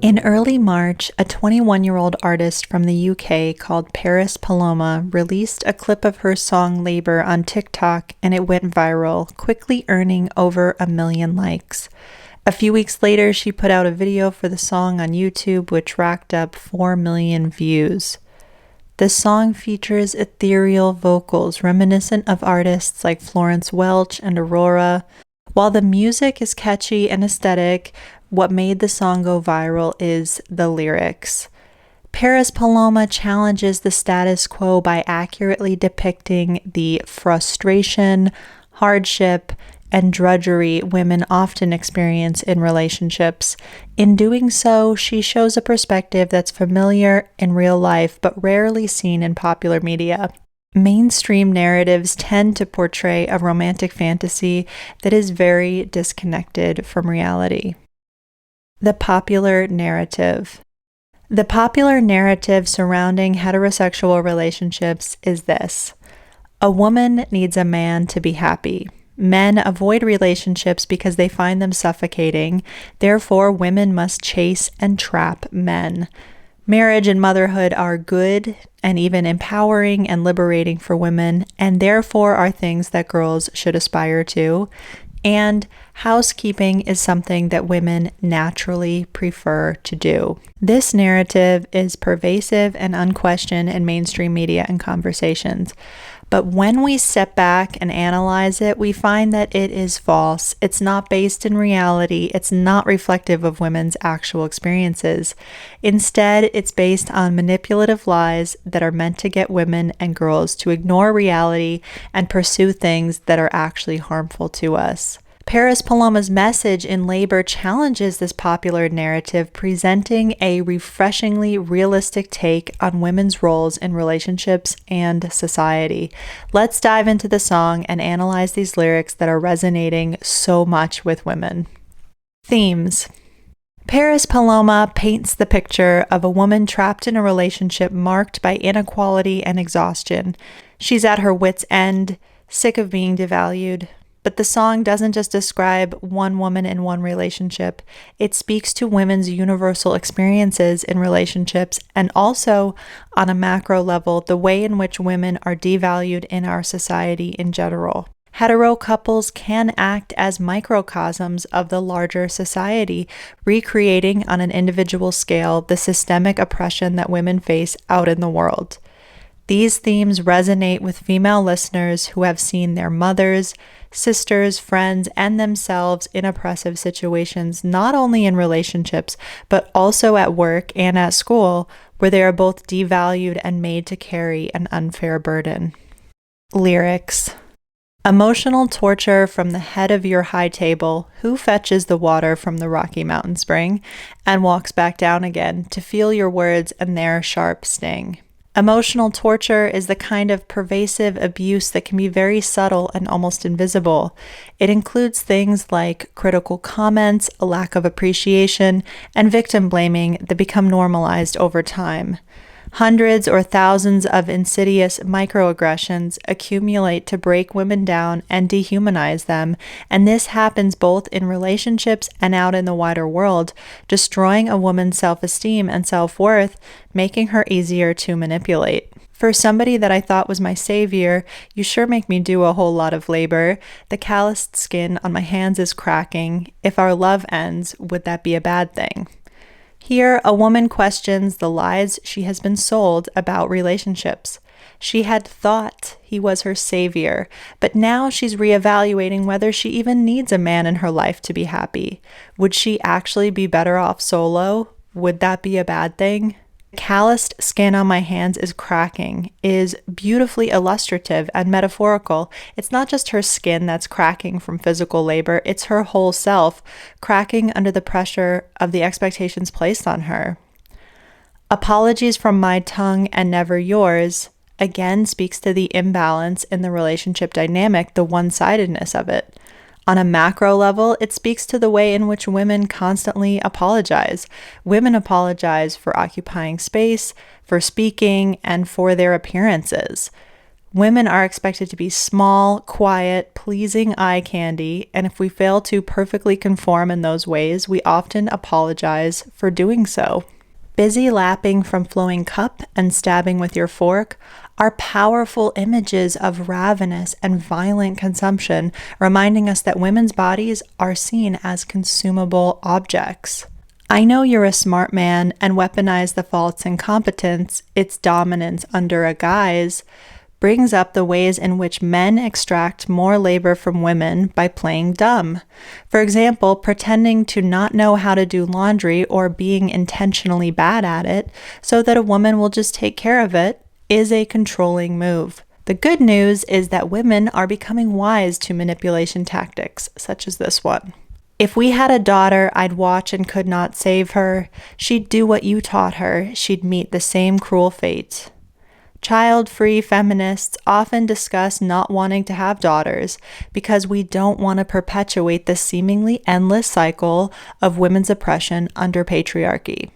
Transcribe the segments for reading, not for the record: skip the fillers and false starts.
In early March, a 21-year-old artist from the UK called Paloma released a clip of her song Labor on TikTok, and it went viral, quickly earning over 1 million likes. A few weeks later, she put out a video for the song on YouTube, which racked up 4 million views. The song features ethereal vocals reminiscent of artists like Florence Welch and Aurora. While the music is catchy and aesthetic, what made the song go viral is the lyrics. Paloma challenges the status quo by accurately depicting the frustration, hardship, and drudgery women often experience in relationships. In doing so, she shows a perspective that's familiar in real life but rarely seen in popular media. Mainstream narratives tend to portray a romantic fantasy that is very disconnected from reality. The popular narrative. The popular narrative surrounding heterosexual relationships is this: a woman needs a man to be happy. Men avoid relationships because they find them suffocating. Therefore, women must chase and trap men. Marriage and motherhood are good and even empowering and liberating for women, and therefore are things that girls should aspire to. And housekeeping is something that women naturally prefer to do. This narrative is pervasive and unquestioned in mainstream media and conversations. But when we step back and analyze it, we find that it is false. It's not based in reality. It's not reflective of women's actual experiences. Instead, it's based on manipulative lies that are meant to get women and girls to ignore reality and pursue things that are actually harmful to us. Paloma's message in Labor challenges this popular narrative, presenting a refreshingly realistic take on women's roles in relationships and society. Let's dive into the song and analyze these lyrics that are resonating so much with women. Themes. Paloma paints the picture of a woman trapped in a relationship marked by inequality and exhaustion. She's at her wit's end, sick of being devalued. But the song doesn't just describe one woman in one relationship. It speaks to women's universal experiences in relationships, and also, on a macro level, the way in which women are devalued in our society in general. Hetero couples can act as microcosms of the larger society, recreating on an individual scale the systemic oppression that women face out in the world. These themes resonate with female listeners who have seen their mothers, sisters, friends, and themselves in oppressive situations, not only in relationships, but also at work and at school, where they are both devalued and made to carry an unfair burden. Lyrics. Emotional torture from the head of your high table, who fetches the water from the Rocky Mountain spring and walks back down again to feel your words and their sharp sting. Emotional torture is the kind of pervasive abuse that can be very subtle and almost invisible. It includes things like critical comments, a lack of appreciation, and victim blaming that become normalized over time. Hundreds or thousands of insidious microaggressions accumulate to break women down and dehumanize them, and this happens both in relationships and out in the wider world, destroying a woman's self-esteem and self-worth, making her easier to manipulate. For somebody that I thought was my savior, you sure make me do a whole lot of labor. The calloused skin on my hands is cracking. If our love ends, would that be a bad thing? Here, a woman questions the lies she has been sold about relationships. She had thought he was her savior, but now she's reevaluating whether she even needs a man in her life to be happy. Would she actually be better off solo? Would that be a bad thing? Calloused skin on my hands is cracking is beautifully illustrative and metaphorical. It's not just her skin that's cracking from physical labor, it's her whole self cracking under the pressure of the expectations placed on her. Apologies from my tongue and never yours again speaks to the imbalance in the relationship dynamic, the one-sidedness of it. On a macro level, it speaks to the way in which women constantly apologize. Women apologize for occupying space, for speaking, and for their appearances. Women are expected to be small, quiet, pleasing eye candy, and if we fail to perfectly conform in those ways, we often apologize for doing so. Busy lapping from flowing cup and stabbing with your fork are powerful images of ravenous and violent consumption, reminding us that women's bodies are seen as consumable objects. I know you're a smart man and weaponize the faults and competence, its dominance under a guise, brings up the ways in which men extract more labor from women by playing dumb. For example, pretending to not know how to do laundry or being intentionally bad at it so that a woman will just take care of it is a controlling move. The good news is that women are becoming wise to manipulation tactics, such as this one. If we had a daughter I'd watch and could not save her, she'd do what you taught her, she'd meet the same cruel fate. Child-free feminists often discuss not wanting to have daughters because we don't want to perpetuate the seemingly endless cycle of women's oppression under patriarchy.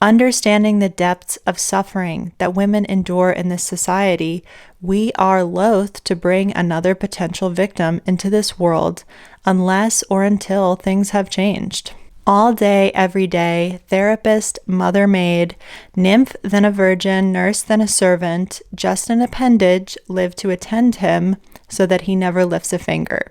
Understanding the depths of suffering that women endure in this society, we are loath to bring another potential victim into this world unless or until things have changed. All day, every day, therapist, mother maid, nymph then a virgin, nurse then a servant, just an appendage, live to attend him so that he never lifts a finger.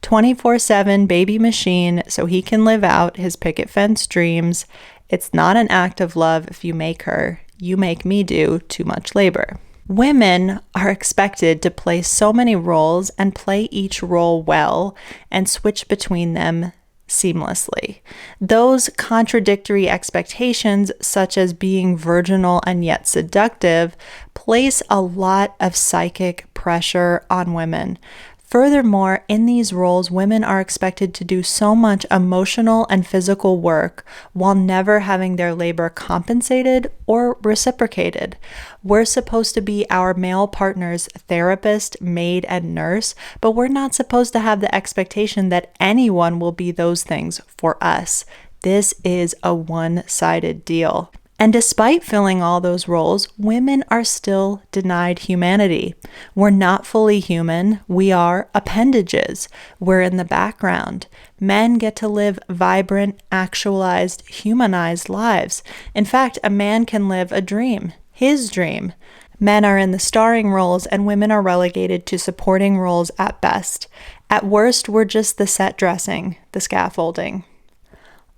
24/7 baby machine so he can live out his picket fence dreams. It's not an act of love if you make her. You make me do too much labor. Women are expected to play so many roles and play each role well and switch between them seamlessly. Those contradictory expectations, such as being virginal and yet seductive, place a lot of psychic pressure on women. Furthermore, in these roles, women are expected to do so much emotional and physical work while never having their labor compensated or reciprocated. We're supposed to be our male partner's therapist, maid, and nurse, but we're not supposed to have the expectation that anyone will be those things for us. This is a one-sided deal. And despite filling all those roles, women are still denied humanity. We're not fully human. We are appendages. We're in the background. Men get to live vibrant, actualized, humanized lives. In fact, a man can live a dream, his dream. Men are in the starring roles and women are relegated to supporting roles at best. At worst, we're just the set dressing, the scaffolding.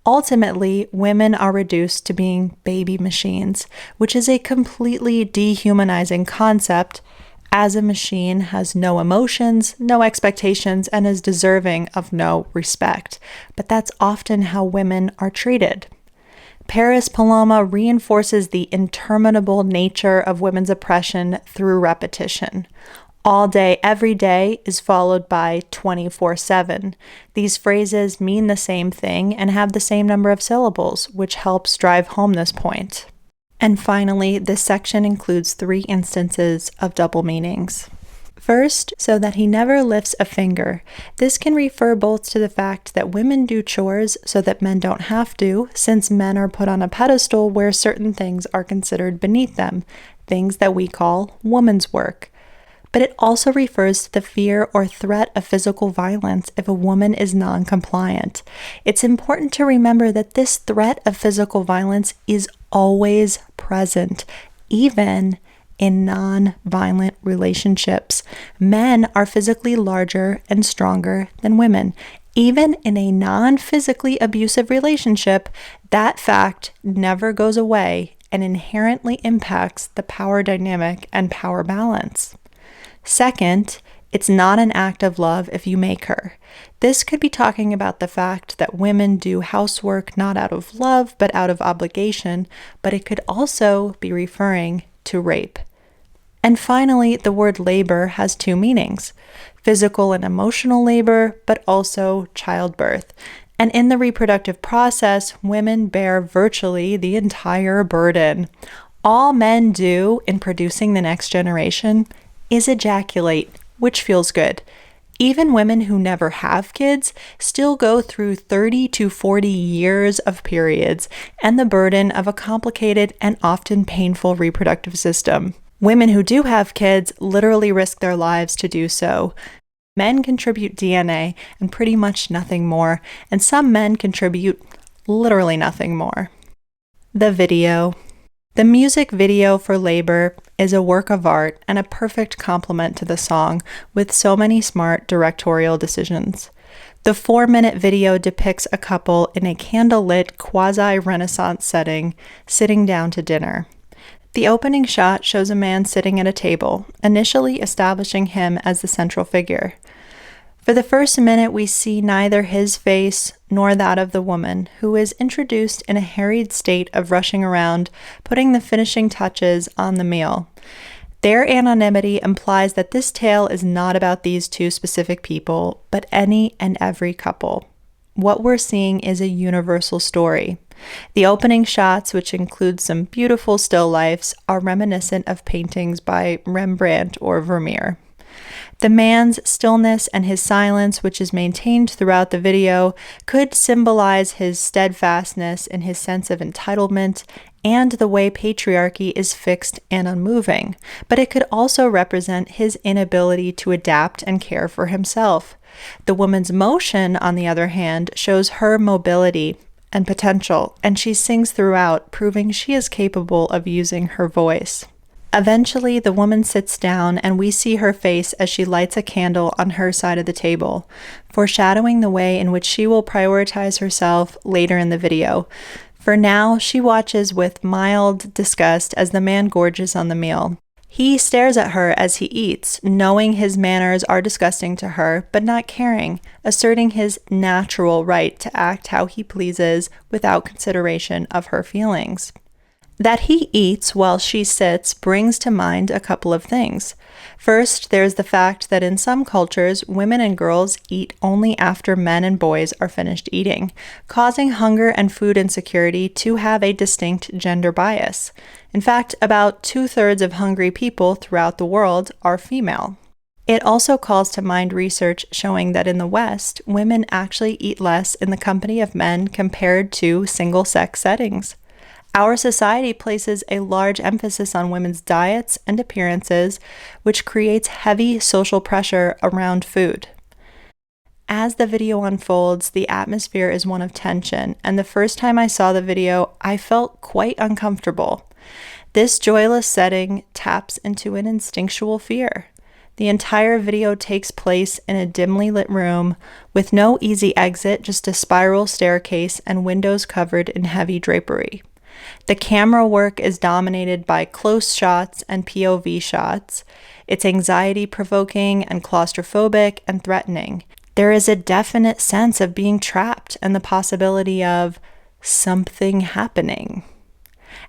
Ultimately, women are reduced to being baby machines, which is a completely dehumanizing concept, as a machine has no emotions, no expectations, and is deserving of no respect. But that's often how women are treated. Paris Paloma reinforces the interminable nature of women's oppression through repetition. All day, every day is followed by 24/7. These phrases mean the same thing and have the same number of syllables, which helps drive home this point. And finally, this section includes 3 instances of double meanings. First, so that he never lifts a finger. This can refer both to the fact that women do chores so that men don't have to, since men are put on a pedestal where certain things are considered beneath them, things that we call woman's work. But it also refers to the fear or threat of physical violence if a woman is non-compliant. It's important to remember that this threat of physical violence is always present, even in non-violent relationships. Men are physically larger and stronger than women. Even in a non-physically abusive relationship, that fact never goes away and inherently impacts the power dynamic and power balance. Second, it's not an act of love if you make her. This could be talking about the fact that women do housework not out of love, but out of obligation, but it could also be referring to rape. And finally, the word labor has 2 meanings: physical and emotional labor, but also childbirth. And in the reproductive process, women bear virtually the entire burden. All men do in producing the next generation is ejaculate, which feels good. Even women who never have kids still go through 30 to 40 years of periods and the burden of a complicated and often painful reproductive system. Women who do have kids literally risk their lives to do so. Men contribute DNA and pretty much nothing more, and some men contribute literally nothing more. The video. The music video for Labor is a work of art and a perfect complement to the song, with so many smart directorial decisions. The 4-minute video depicts a couple in a candlelit quasi-Renaissance setting, sitting down to dinner. The opening shot shows a man sitting at a table, initially establishing him as the central figure. For the first minute, we see neither his face nor that of the woman, who is introduced in a harried state of rushing around, putting the finishing touches on the meal. Their anonymity implies that this tale is not about these two specific people, but any and every couple. What we're seeing is a universal story. The opening shots, which include some beautiful still lifes, are reminiscent of paintings by Rembrandt or Vermeer. The man's stillness and his silence, which is maintained throughout the video, could symbolize his steadfastness in his sense of entitlement and the way patriarchy is fixed and unmoving, but it could also represent his inability to adapt and care for himself. The woman's motion, on the other hand, shows her mobility and potential, and she sings throughout, proving she is capable of using her voice. Eventually, the woman sits down and we see her face as she lights a candle on her side of the table, foreshadowing the way in which she will prioritize herself later in the video. For now, she watches with mild disgust as the man gorges on the meal. He stares at her as he eats, knowing his manners are disgusting to her, but not caring, asserting his natural right to act how he pleases without consideration of her feelings. That he eats while she sits brings to mind a couple of things. First, there's the fact that in some cultures, women and girls eat only after men and boys are finished eating, causing hunger and food insecurity to have a distinct gender bias. In fact, about 2/3 of hungry people throughout the world are female. It also calls to mind research showing that in the West, women actually eat less in the company of men compared to single-sex settings. Our society places a large emphasis on women's diets and appearances, which creates heavy social pressure around food. As the video unfolds, the atmosphere is one of tension, and the first time I saw the video, I felt quite uncomfortable. This joyless setting taps into an instinctual fear. The entire video takes place in a dimly lit room with no easy exit, just a spiral staircase and windows covered in heavy drapery. The camera work is dominated by close shots and POV shots. It's anxiety-provoking and claustrophobic and threatening. There is a definite sense of being trapped and the possibility of something happening.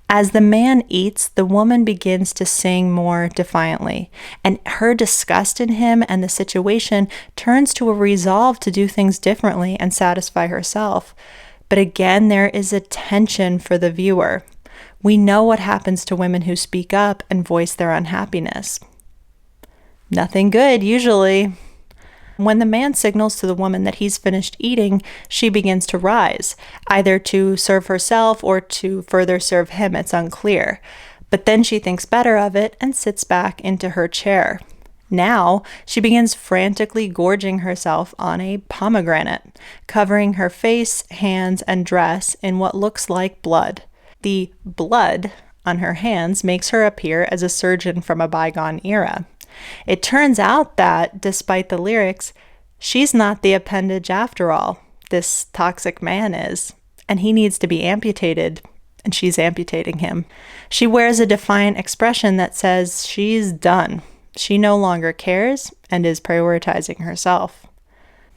As the man eats, the woman begins to sing more defiantly, and her disgust in him and the situation turns to a resolve to do things differently and satisfy herself. But again, there is a tension for the viewer. We know what happens to women who speak up and voice their unhappiness. Nothing good, usually. When the man signals to the woman that he's finished eating, she begins to rise, either to serve herself or to further serve him, it's unclear. But then she thinks better of it and sits back into her chair. Now, she begins frantically gorging herself on a pomegranate, covering her face, hands, and dress in what looks like blood. The blood on her hands makes her appear as a surgeon from a bygone era. It turns out that, despite the lyrics, she's not the appendage after all. This toxic man is, and he needs to be amputated, and she's amputating him. She wears a defiant expression that says she's done. She no longer cares and is prioritizing herself.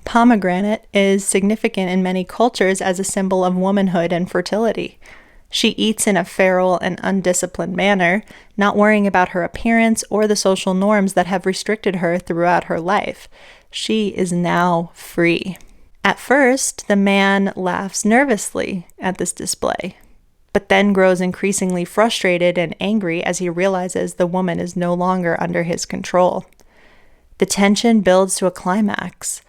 Pomegranate is significant in many cultures as a symbol of womanhood and fertility. She eats in a feral and undisciplined manner, not worrying about her appearance or the social norms that have restricted her throughout her life. She is now free. At first, the man laughs nervously at this display, but then grows increasingly frustrated and angry as he realizes the woman is no longer under his control. The tension builds to a climax.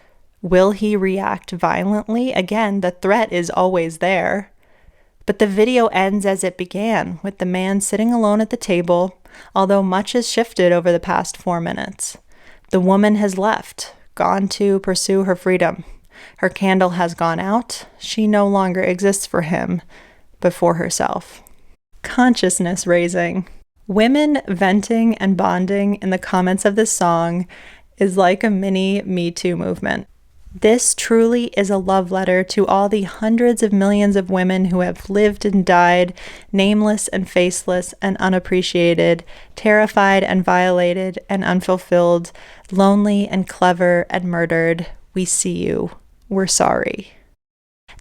Will he react violently? Again, the threat is always there. But the video ends as it began, with the man sitting alone at the table, although much has shifted over the past 4 minutes. The woman has left, gone to pursue her freedom. Her candle has gone out. She no longer exists for him, but for herself. Consciousness raising. Women venting and bonding in the comments of this song is like a mini Me Too movement. This truly is a love letter to all the hundreds of millions of women who have lived and died, nameless and faceless and unappreciated, terrified and violated and unfulfilled, lonely and clever and murdered. We see you. We're sorry.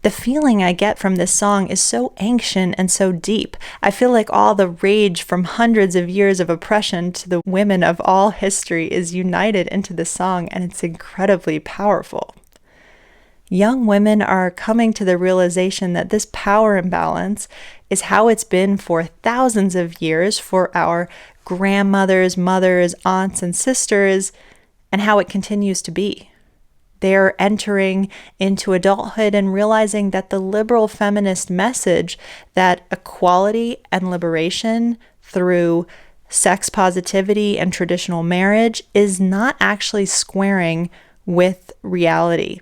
The feeling I get from this song is so ancient and so deep. I feel like all the rage from hundreds of years of oppression to the women of all history is united into this song, and it's incredibly powerful. Young women are coming to the realization that this power imbalance is how it's been for thousands of years for our grandmothers, mothers, aunts, and sisters, and how it continues to be. They're entering into adulthood and realizing that the liberal feminist message that equality and liberation through sex positivity and traditional marriage is not actually squaring with reality.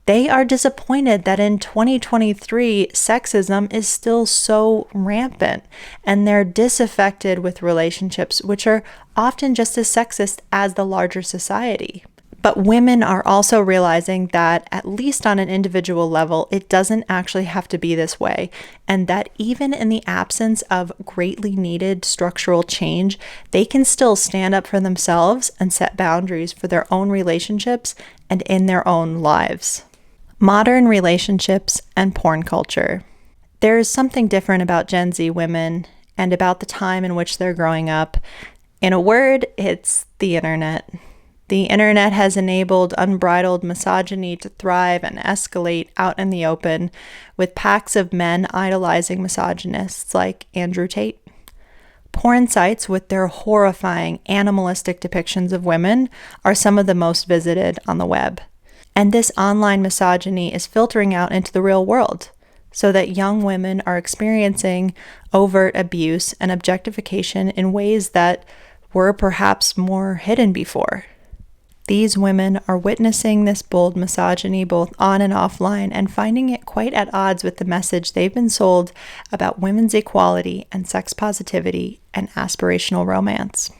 They are disappointed that in 2023, sexism is still so rampant, and they're disaffected with relationships, which are often just as sexist as the larger society. But women are also realizing that, at least on an individual level, it doesn't actually have to be this way, and that even in the absence of greatly needed structural change, they can still stand up for themselves and set boundaries for their own relationships and in their own lives. Modern relationships and porn culture. There is something different about Gen Z women and about the time in which they're growing up. In a word, it's the internet. The internet has enabled unbridled misogyny to thrive and escalate out in the open, with packs of men idolizing misogynists like Andrew Tate. Porn sites with their horrifying animalistic depictions of women are some of the most visited on the web. And this online misogyny is filtering out into the real world, so that young women are experiencing overt abuse and objectification in ways that were perhaps more hidden before. These women are witnessing this bold misogyny both on and offline and finding it quite at odds with the message they've been sold about women's equality and sex positivity and aspirational romance.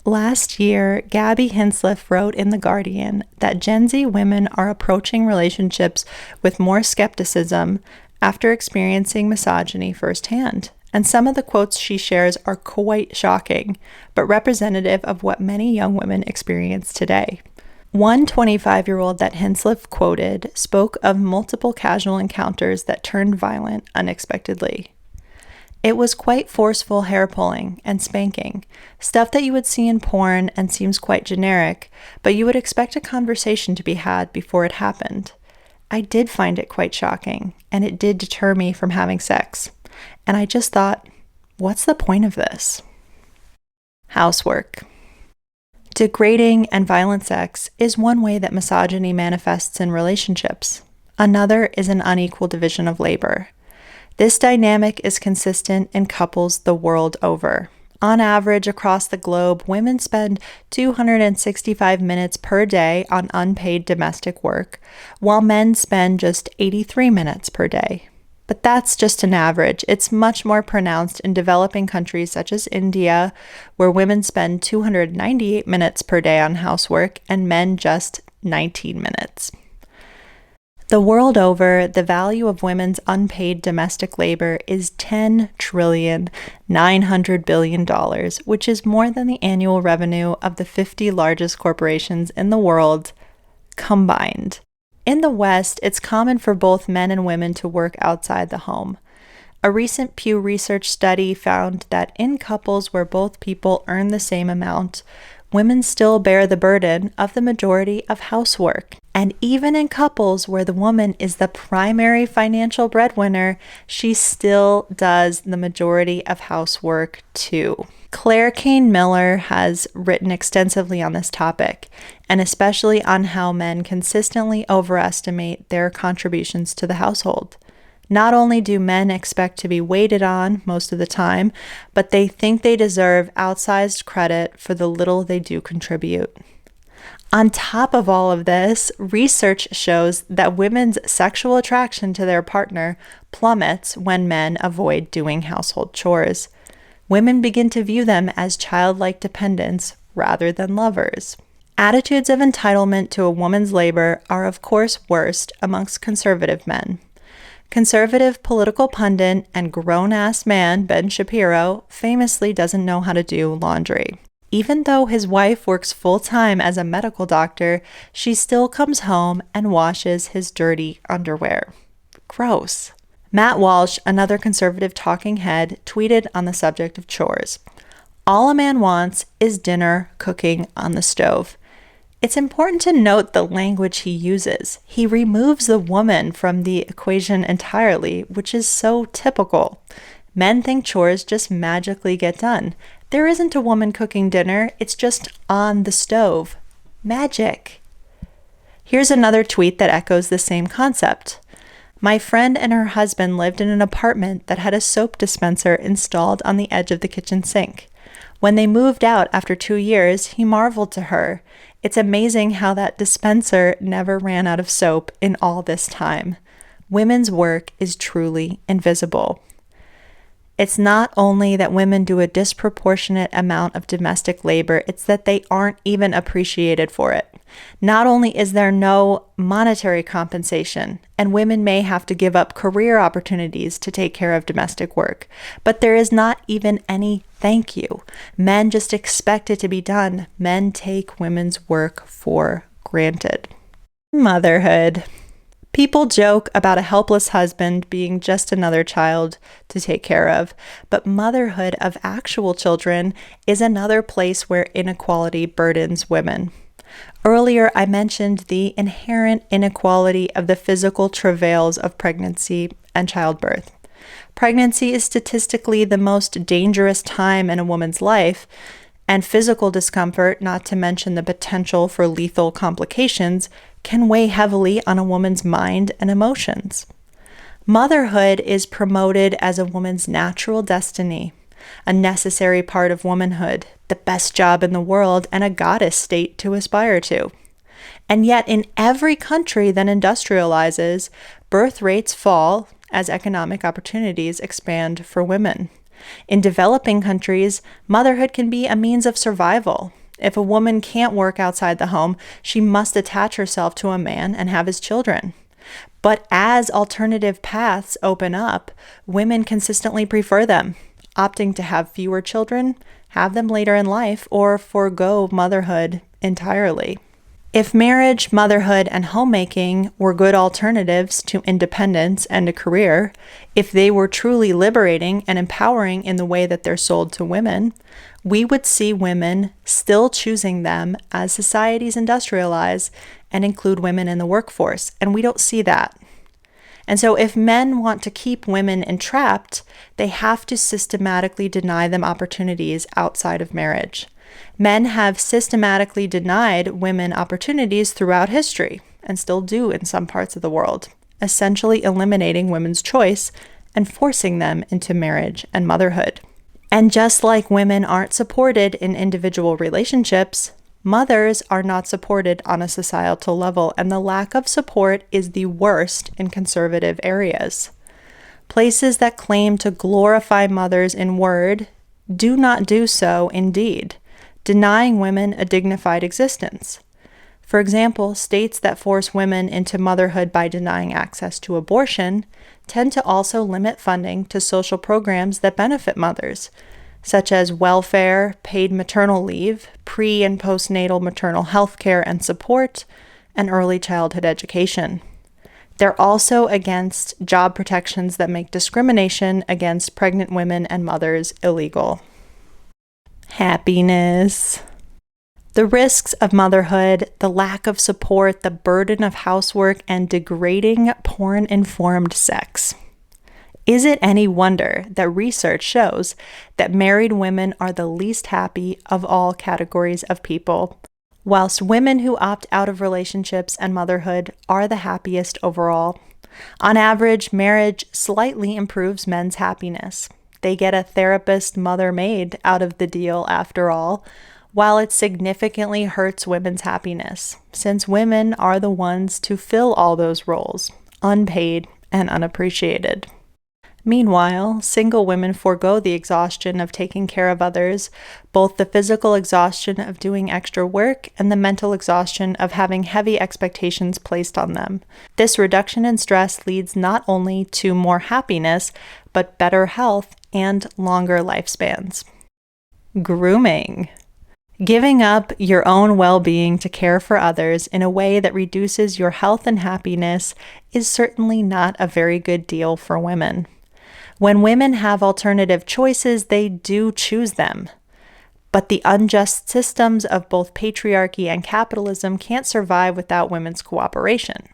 Last year, Gabby Hinsliff wrote in The Guardian that Gen Z women are approaching relationships with more skepticism after experiencing misogyny firsthand. And some of the quotes she shares are quite shocking, but representative of what many young women experience today. One 25-year-old that Hinsliff quoted spoke of multiple casual encounters that turned violent unexpectedly. It was quite forceful hair pulling and spanking, stuff that you would see in porn and seems quite generic, but you would expect a conversation to be had before it happened. I did find it quite shocking, and it did deter me from having sex. And I just thought, what's the point of this? Housework. Degrading and violent sex is one way that misogyny manifests in relationships. Another is an unequal division of labor. This dynamic is consistent in couples the world over. On average, across the globe, women spend 265 minutes per day on unpaid domestic work, while men spend just 83 minutes per day. But that's just an average. It's much more pronounced in developing countries such as India, where women spend 298 minutes per day on housework and men just 19 minutes. The world over, the value of women's unpaid domestic labor is $10.9 trillion, which is more than the annual revenue of the 50 largest corporations in the world combined. In the West, it's common for both men and women to work outside the home. A recent Pew Research study found that in couples where both people earn the same amount, women still bear the burden of the majority of housework. And even in couples where the woman is the primary financial breadwinner, she still does the majority of housework too. Claire Kane Miller has written extensively on this topic, and especially on how men consistently overestimate their contributions to the household. Not only do men expect to be waited on most of the time, but they think they deserve outsized credit for the little they do contribute. On top of all of this, research shows that women's sexual attraction to their partner plummets when men avoid doing household chores. Women begin to view them as childlike dependents rather than lovers. Attitudes of entitlement to a woman's labor are, of course, worst amongst conservative men. Conservative political pundit and grown-ass man Ben Shapiro famously doesn't know how to do laundry. Even though his wife works full-time as a medical doctor, she still comes home and washes his dirty underwear. Gross. Matt Walsh, another conservative talking head, tweeted on the subject of chores. All a man wants is dinner cooking on the stove. It's important to note the language he uses. He removes the woman from the equation entirely, which is so typical. Men think chores just magically get done. There isn't a woman cooking dinner, it's just on the stove. Magic. Here's another tweet that echoes the same concept. My friend and her husband lived in an apartment that had a soap dispenser installed on the edge of the kitchen sink. When they moved out after 2 years, he marveled to her. It's amazing how that dispenser never ran out of soap in all this time. Women's work is truly invisible. It's not only that women do a disproportionate amount of domestic labor, it's that they aren't even appreciated for it. Not only is there no monetary compensation, and women may have to give up career opportunities to take care of domestic work, but there is not even any thank you. Men just expect it to be done. Men take women's work for granted. Motherhood. People joke about a helpless husband being just another child to take care of, but motherhood of actual children is another place where inequality burdens women. Earlier, I mentioned the inherent inequality of the physical travails of pregnancy and childbirth. Pregnancy is statistically the most dangerous time in a woman's life, and physical discomfort, not to mention the potential for lethal complications, can weigh heavily on a woman's mind and emotions. Motherhood is promoted as a woman's natural destiny, a necessary part of womanhood, the best job in the world, and a goddess state to aspire to. And yet, in every country that industrializes, birth rates fall as economic opportunities expand for women. In developing countries, motherhood can be a means of survival. If a woman can't work outside the home, she must attach herself to a man and have his children. But as alternative paths open up, women consistently prefer them, opting to have fewer children, have them later in life, or forego motherhood entirely. If marriage, motherhood, and homemaking were good alternatives to independence and a career, if they were truly liberating and empowering in the way that they're sold to women, we would see women still choosing them as societies industrialize and include women in the workforce, and we don't see that. And so if men want to keep women entrapped, they have to systematically deny them opportunities outside of marriage. Men have systematically denied women opportunities throughout history, and still do in some parts of the world, essentially eliminating women's choice and forcing them into marriage and motherhood. And just like women aren't supported in individual relationships, mothers are not supported on a societal level, and the lack of support is the worst in conservative areas. Places that claim to glorify mothers in word do not do so in deed, denying women a dignified existence. For example, states that force women into motherhood by denying access to abortion tend to also limit funding to social programs that benefit mothers, such as welfare, paid maternal leave, pre- and postnatal maternal health care and support, and early childhood education. They're also against job protections that make discrimination against pregnant women and mothers illegal. Happiness. The risks of motherhood, the lack of support, the burden of housework, and degrading porn-informed sex. Is it any wonder that research shows that married women are the least happy of all categories of people, whilst women who opt out of relationships and motherhood are the happiest overall? On average, marriage slightly improves men's happiness. They get a therapist mother-maid out of the deal after all, while it significantly hurts women's happiness, since women are the ones to fill all those roles, unpaid and unappreciated. Meanwhile, single women forego the exhaustion of taking care of others, both the physical exhaustion of doing extra work and the mental exhaustion of having heavy expectations placed on them. This reduction in stress leads not only to more happiness, but better health and longer lifespans. Grooming. Giving up your own well-being to care for others in a way that reduces your health and happiness is certainly not a very good deal for women. When women have alternative choices, they do choose them. But the unjust systems of both patriarchy and capitalism can't survive without women's cooperation.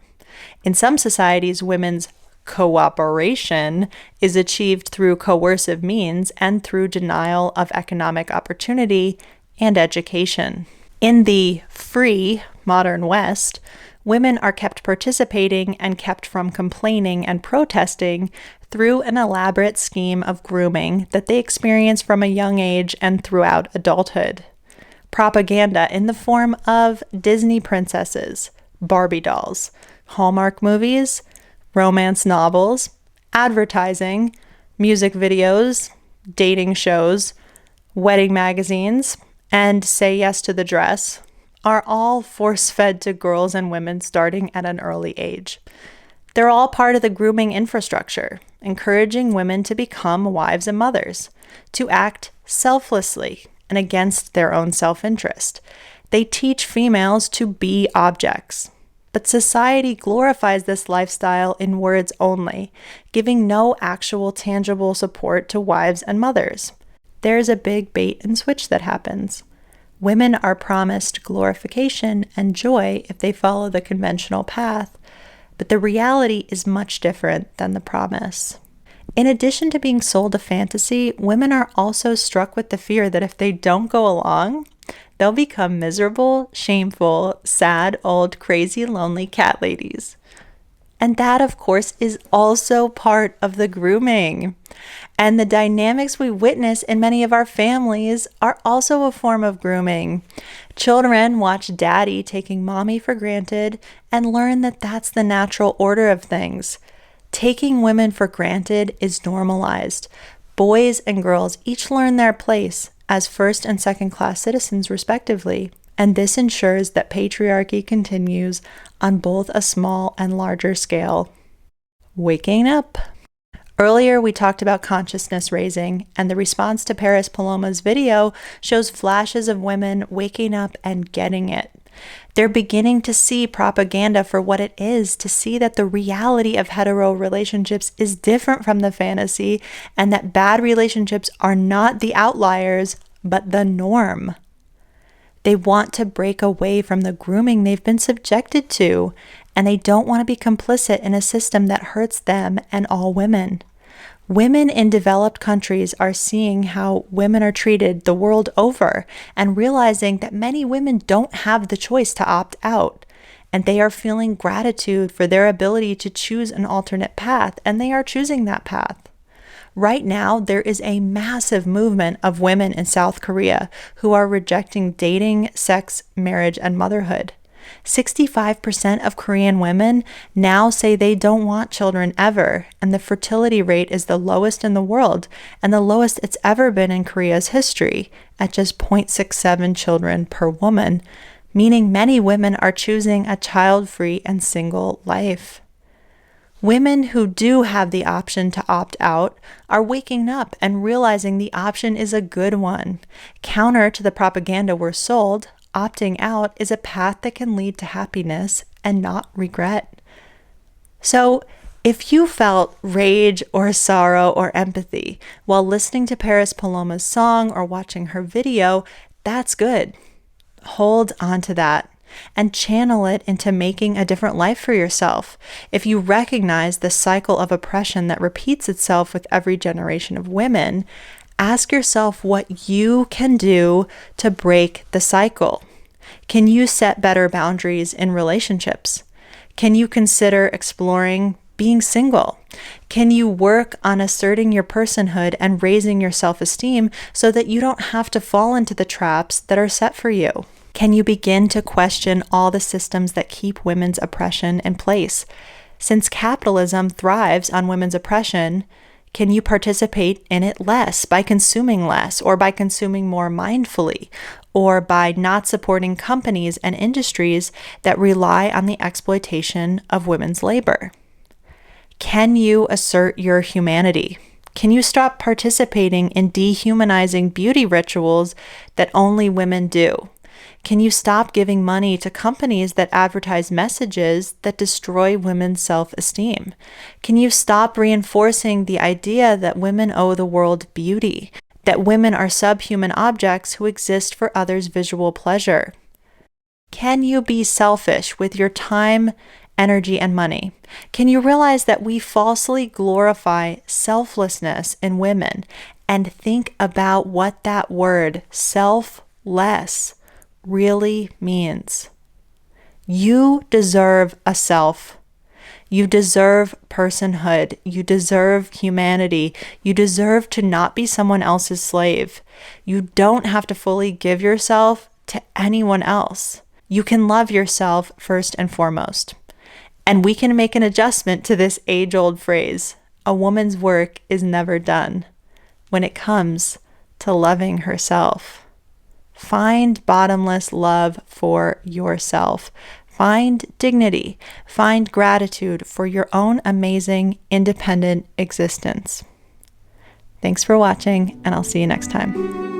In some societies, women's cooperation is achieved through coercive means and through denial of economic opportunity and education. In the free modern West, women are kept participating and kept from complaining and protesting through an elaborate scheme of grooming that they experience from a young age and throughout adulthood. Propaganda in the form of Disney princesses, Barbie dolls, Hallmark movies, romance novels, advertising, music videos, dating shows, wedding magazines, and Say Yes to the Dress are all force-fed to girls and women starting at an early age. They're all part of the grooming infrastructure, encouraging women to become wives and mothers, to act selflessly and against their own self-interest. They teach females to be objects. But society glorifies this lifestyle in words only, giving no actual tangible support to wives and mothers. There's a big bait and switch that happens. Women are promised glorification and joy if they follow the conventional path, but the reality is much different than the promise. In addition to being sold a fantasy, women are also struck with the fear that if they don't go along, they'll become miserable, shameful, sad, old, crazy, lonely cat ladies. And that, of course, is also part of the grooming. And the dynamics we witness in many of our families are also a form of grooming. Children watch daddy taking mommy for granted and learn that that's the natural order of things. Taking women for granted is normalized. Boys and girls each learn their place as first and second class citizens respectively. And this ensures that patriarchy continues on both a small and larger scale. Waking up. Earlier, we talked about consciousness raising, and the response to Paris Paloma's video shows flashes of women waking up and getting it. They're beginning to see propaganda for what it is, to see that the reality of hetero relationships is different from the fantasy, and that bad relationships are not the outliers, but the norm. They want to break away from the grooming they've been subjected to, and they don't want to be complicit in a system that hurts them and all women. Women in developed countries are seeing how women are treated the world over and realizing that many women don't have the choice to opt out, and they are feeling gratitude for their ability to choose an alternate path, and they are choosing that path. Right now, there is a massive movement of women in South Korea who are rejecting dating, sex, marriage, and motherhood. 65% of Korean women now say they don't want children ever, and the fertility rate is the lowest in the world and the lowest it's ever been in Korea's history, at just 0.67 children per woman, meaning many women are choosing a child-free and single life. Women who do have the option to opt out are waking up and realizing the option is a good one. Counter to the propaganda we're sold, opting out is a path that can lead to happiness and not regret. So, if you felt rage or sorrow or empathy while listening to Paris Paloma's song or watching her video, that's good. Hold on to that and channel it into making a different life for yourself. If you recognize the cycle of oppression that repeats itself with every generation of women, ask yourself what you can do to break the cycle. Can you set better boundaries in relationships? Can you consider exploring being single? Can you work on asserting your personhood and raising your self-esteem so that you don't have to fall into the traps that are set for you? Can you begin to question all the systems that keep women's oppression in place? Since capitalism thrives on women's oppression, can you participate in it less by consuming less, or by consuming more mindfully, or by not supporting companies and industries that rely on the exploitation of women's labor? Can you assert your humanity? Can you stop participating in dehumanizing beauty rituals that only women do? Can you stop giving money to companies that advertise messages that destroy women's self-esteem? Can you stop reinforcing the idea that women owe the world beauty, that women are subhuman objects who exist for others' visual pleasure? Can you be selfish with your time, energy, and money? Can you realize that we falsely glorify selflessness in women, and think about what that word, selfless, really means? You deserve a self. You deserve personhood. You deserve humanity. You deserve to not be someone else's slave. You don't have to fully give yourself to anyone else. You can love yourself first and foremost. And we can make an adjustment to this age-old phrase, a woman's work is never done, when it comes to loving herself. Find bottomless love for yourself. Find dignity. Find gratitude for your own amazing, independent existence. Thanks for watching, and I'll see you next time.